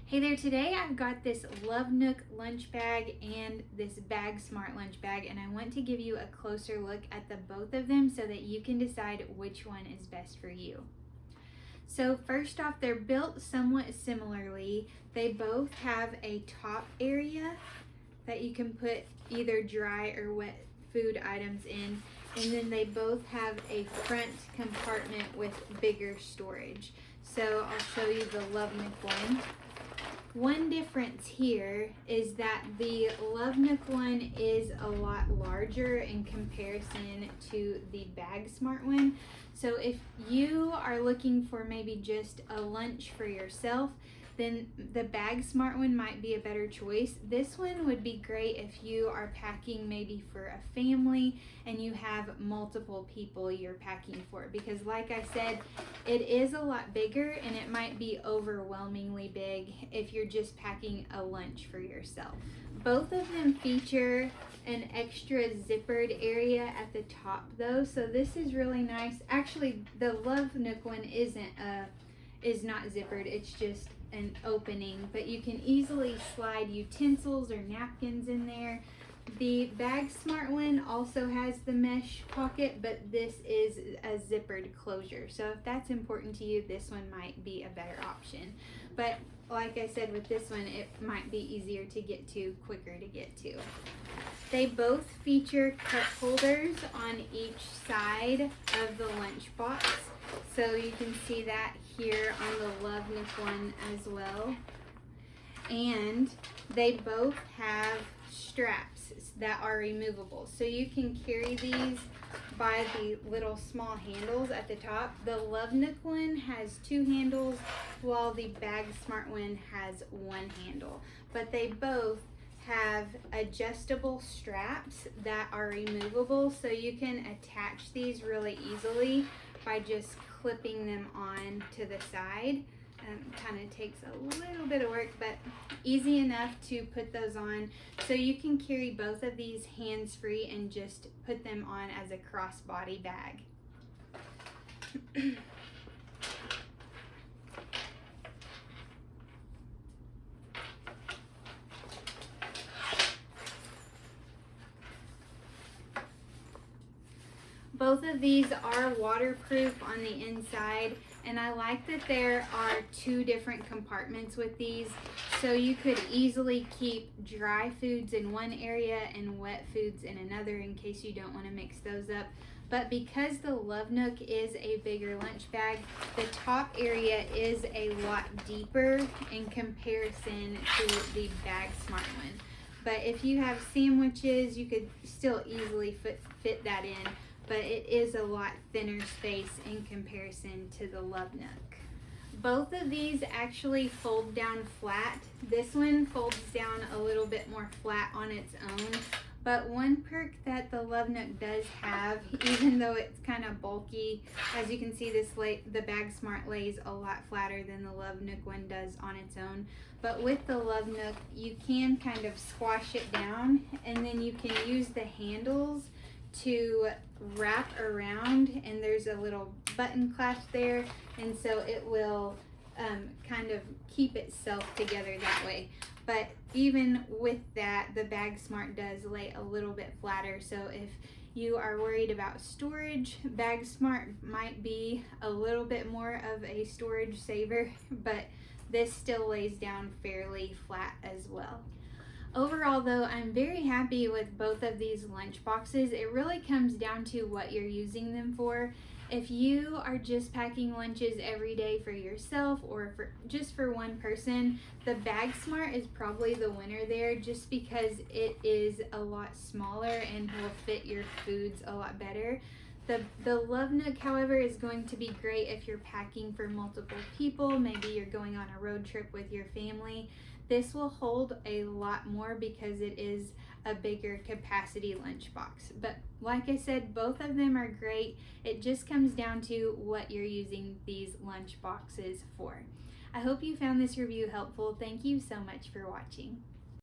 Hey there, today I've got this LOVEVOOK lunch bag and this BAGSMART lunch bag, and I want to give you a closer look at the both of them so that you can decide which one is best for you. So first off, they're built somewhat similarly. They both have a top area that you can put either dry or wet food items in, and then they both have a front compartment with bigger storage. So I'll show you the LOVEVOOK one. One difference here is that the LOVEVOOK one is a lot larger in comparison to the BAGSMART one. So if you are looking for maybe just a lunch for yourself, then the BAGSMART one might be a better choice. This one would be great if you are packing maybe for a family and you have multiple people you're packing for, because like I said, it is a lot bigger and it might be overwhelmingly big if you're just packing a lunch for yourself. Both of them feature an extra zippered area at the top though, so this is really nice. Actually, the LOVEVOOK one is not zippered, it's just an opening, but you can easily slide utensils or napkins in there. The BAGSMART one also has the mesh pocket, but this is a zippered closure, so if that's important to you, this one might be a better option. But like I said, with this one, it might be easier to get to, quicker to get to. They both feature cup holders on each side of the lunch box. So you can see that here on the LOVEVOOK one as well. And they both have straps that are removable. So you can carry these by the little small handles at the top. The LOVEVOOK one has 2 handles, while the BAGSMART one has 1 handle. But they both have adjustable straps that are removable, so you can attach these really easily by just clipping them on to the side. Kind of takes a little bit of work, but easy enough to put those on. So you can carry both of these hands-free and just put them on as a crossbody bag. Both of these are waterproof on the inside, and I like that there are 2 different compartments with these, so you could easily keep dry foods in one area and wet foods in another in case you don't want to mix those up. But because the LOVEVOOK is a bigger lunch bag, the top area is a lot deeper in comparison to the BAGSMART one. But if you have sandwiches, you could still easily fit that in. But it is a lot thinner space in comparison to the LOVEVOOK. Both of these actually fold down flat. This one folds down a little bit more flat on its own, but one perk that the LOVEVOOK does have, even though it's kind of bulky, as you can see, the BAGSMART lays a lot flatter than the LOVEVOOK one does on its own. But with the LOVEVOOK, you can kind of squash it down, and then you can use the handles to wrap around, and there's a little button clasp there, and so it will kind of keep itself together that way. But even with that, the BAGSMART does lay a little bit flatter, so if you are worried about storage, BAGSMART might be a little bit more of a storage saver, but this still lays down fairly flat as well. Overall though, I'm very happy with both of these lunch boxes. It really comes down to what you're using them for. If you are just packing lunches every day for yourself or just for one person, the BAGSMART is probably the winner there, just because it is a lot smaller and will fit your foods a lot better. The LOVEVOOK, however, is going to be great if you're packing for multiple people. Maybe you're going on a road trip with your family. This will hold a lot more because it is a bigger capacity lunchbox. But like I said, both of them are great. It just comes down to what you're using these lunch boxes for. I hope you found this review helpful. Thank you so much for watching.